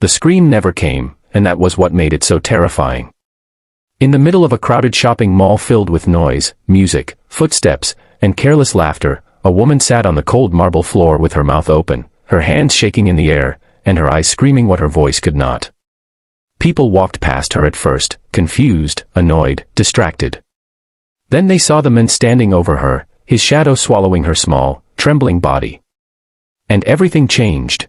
The scream never came, and that was what made it so terrifying. In the middle of a crowded shopping mall filled with noise, music, footsteps, and careless laughter, a woman sat on the cold marble floor with her mouth open, her hands shaking in the air, and her eyes screaming what her voice could not. People walked past her at first, confused, annoyed, distracted. Then they saw the man standing over her, his shadow swallowing her small, trembling body. And everything changed.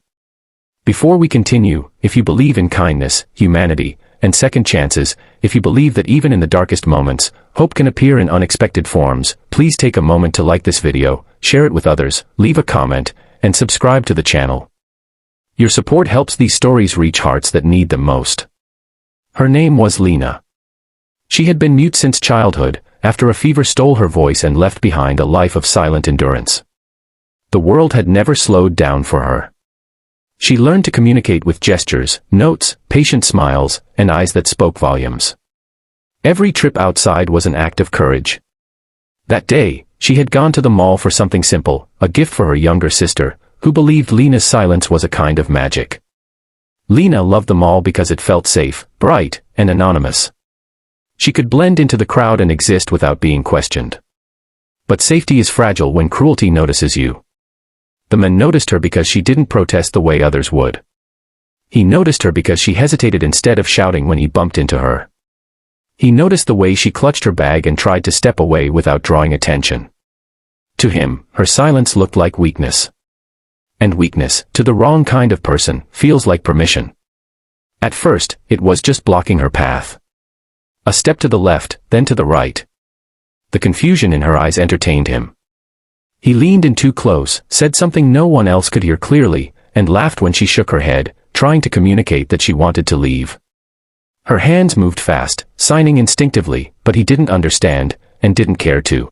Before we continue, if you believe in kindness, humanity, and second chances, if you believe that even in the darkest moments, hope can appear in unexpected forms, please take a moment to like this video, share it with others, leave a comment, and subscribe to the channel. Your support helps these stories reach hearts that need them most. Her name was Lena. She had been mute since childhood, after a fever stole her voice and left behind a life of silent endurance. The world had never slowed down for her. She learned to communicate with gestures, notes, patient smiles, and eyes that spoke volumes. Every trip outside was an act of courage. That day, she had gone to the mall for something simple, a gift for her younger sister, who believed Lena's silence was a kind of magic. Lena loved the mall because it felt safe, bright, and anonymous. She could blend into the crowd and exist without being questioned. But safety is fragile when cruelty notices you. The man noticed her because she didn't protest the way others would. He noticed her because she hesitated instead of shouting when he bumped into her. He noticed the way she clutched her bag and tried to step away without drawing attention. To him, her silence looked like weakness. And weakness, to the wrong kind of person, feels like permission. At first, it was just blocking her path. A step to the left, then to the right. The confusion in her eyes entertained him. He leaned in too close, said something no one else could hear clearly, and laughed when she shook her head, trying to communicate that she wanted to leave. Her hands moved fast, signing instinctively, but he didn't understand, and didn't care to.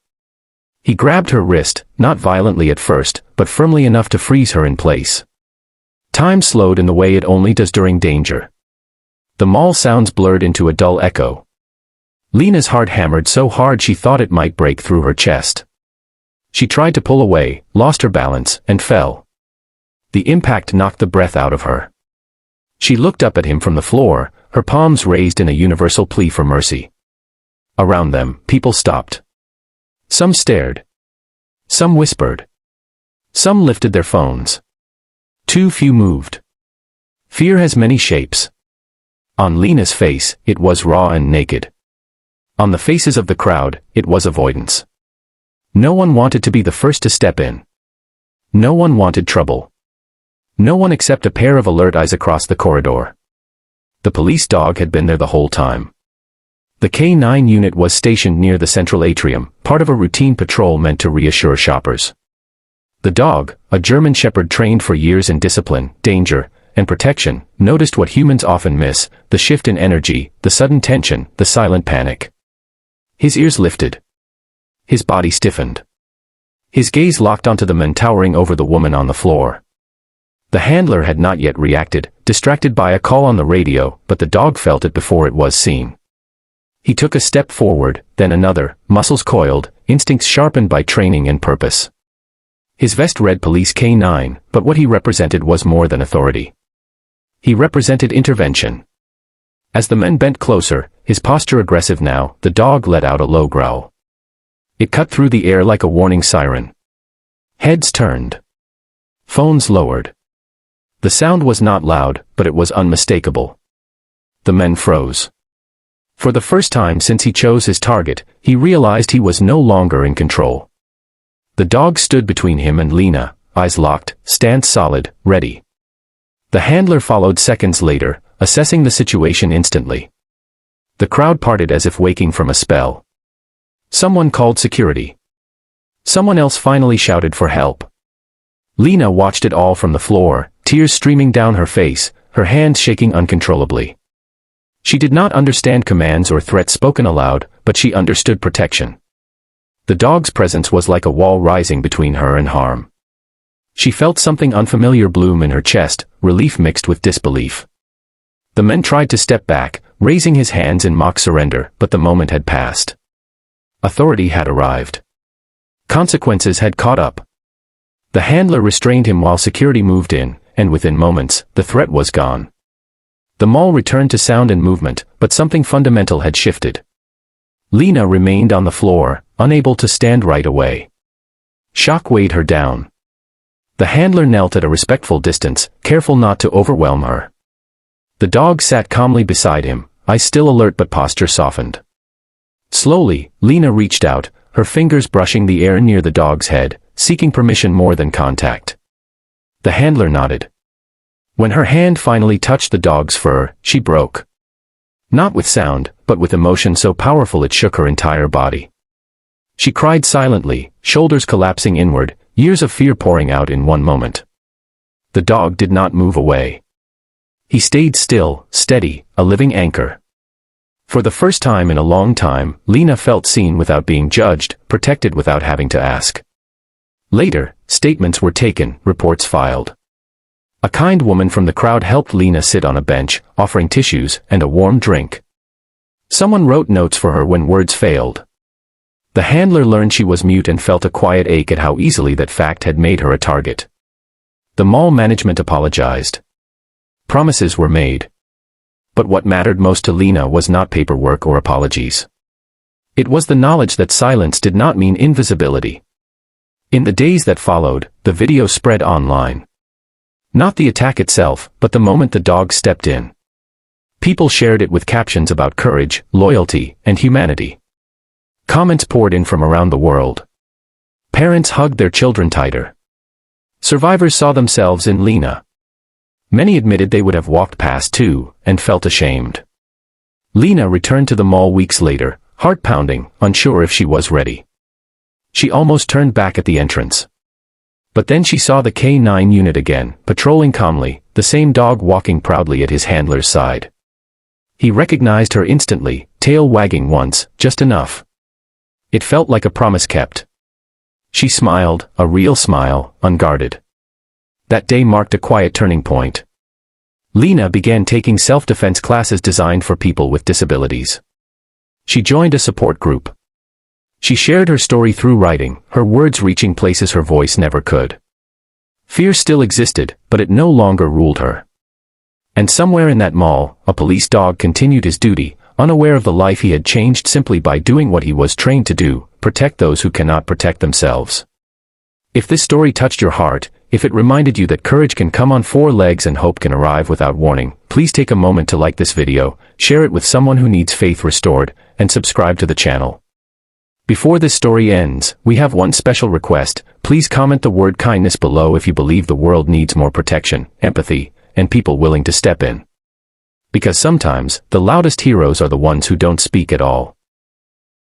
He grabbed her wrist, not violently at first, but firmly enough to freeze her in place. Time slowed in the way it only does during danger. The mall sounds blurred into a dull echo. Lena's heart hammered so hard she thought it might break through her chest. She tried to pull away, lost her balance, and fell. The impact knocked the breath out of her. She looked up at him from the floor, her palms raised in a universal plea for mercy. Around them, people stopped. Some stared. Some whispered. Some lifted their phones. Too few moved. Fear has many shapes. On Lena's face, it was raw and naked. On the faces of the crowd, it was avoidance. No one wanted to be the first to step in. No one wanted trouble. No one except a pair of alert eyes across the corridor. The police dog had been there the whole time. The K9 unit was stationed near the central atrium, part of a routine patrol meant to reassure shoppers. The dog, a German shepherd trained for years in discipline, danger, and protection, noticed what humans often miss, the shift in energy, the sudden tension, the silent panic. His ears lifted. His body stiffened. His gaze locked onto the man towering over the woman on the floor. The handler had not yet reacted, distracted by a call on the radio, but the dog felt it before it was seen. He took a step forward, then another, muscles coiled, instincts sharpened by training and purpose. His vest read Police K9, but what he represented was more than authority. He represented intervention. As the man bent closer, his posture aggressive now, the dog let out a low growl. It cut through the air like a warning siren. Heads turned. Phones lowered. The sound was not loud, but it was unmistakable. The men froze. For the first time since he chose his target, he realized he was no longer in control. The dog stood between him and Lena, eyes locked, stance solid, ready. The handler followed seconds later, assessing the situation instantly. The crowd parted as if waking from a spell. Someone called security. Someone else finally shouted for help. Lena watched it all from the floor, tears streaming down her face, her hands shaking uncontrollably. She did not understand commands or threats spoken aloud, but she understood protection. The dog's presence was like a wall rising between her and harm. She felt something unfamiliar bloom in her chest, relief mixed with disbelief. The man tried to step back, raising his hands in mock surrender, but the moment had passed. Authority had arrived. Consequences had caught up. The handler restrained him while security moved in, and within moments, the threat was gone. The mall returned to sound and movement, but something fundamental had shifted. Lena remained on the floor, unable to stand right away. Shock weighed her down. The handler knelt at a respectful distance, careful not to overwhelm her. The dog sat calmly beside him, eyes still alert but posture softened. Slowly, Lena reached out, her fingers brushing the air near the dog's head, seeking permission more than contact. The handler nodded. When her hand finally touched the dog's fur, she broke. Not with sound, but with emotion so powerful it shook her entire body. She cried silently, shoulders collapsing inward, years of fear pouring out in one moment. The dog did not move away. He stayed still, steady, a living anchor. For the first time in a long time, Lena felt seen without being judged, protected without having to ask. Later, statements were taken, reports filed. A kind woman from the crowd helped Lena sit on a bench, offering tissues and a warm drink. Someone wrote notes for her when words failed. The handler learned she was mute and felt a quiet ache at how easily that fact had made her a target. The mall management apologized. Promises were made. But what mattered most to Lena was not paperwork or apologies. It was the knowledge that silence did not mean invisibility. In the days that followed, the video spread online. Not the attack itself, but the moment the dog stepped in. People shared it with captions about courage, loyalty, and humanity. Comments poured in from around the world. Parents hugged their children tighter. Survivors saw themselves in Lena. Many admitted they would have walked past too, and felt ashamed. Lena returned to the mall weeks later, heart pounding, unsure if she was ready. She almost turned back at the entrance. But then she saw the K9 unit again, patrolling calmly, the same dog walking proudly at his handler's side. He recognized her instantly, tail wagging once, just enough. It felt like a promise kept. She smiled, a real smile, unguarded. That day marked a quiet turning point. Lena began taking self-defense classes designed for people with disabilities. She joined a support group. She shared her story through writing, her words reaching places her voice never could. Fear still existed, but it no longer ruled her. And somewhere in that mall, a police dog continued his duty, unaware of the life he had changed simply by doing what he was trained to do, protect those who cannot protect themselves. If this story touched your heart, if it reminded you that courage can come on four legs and hope can arrive without warning, please take a moment to like this video, share it with someone who needs faith restored, and subscribe to the channel. Before this story ends, we have one special request. Please comment the word kindness below if you believe the world needs more protection, empathy, and people willing to step in. Because sometimes, the loudest heroes are the ones who don't speak at all.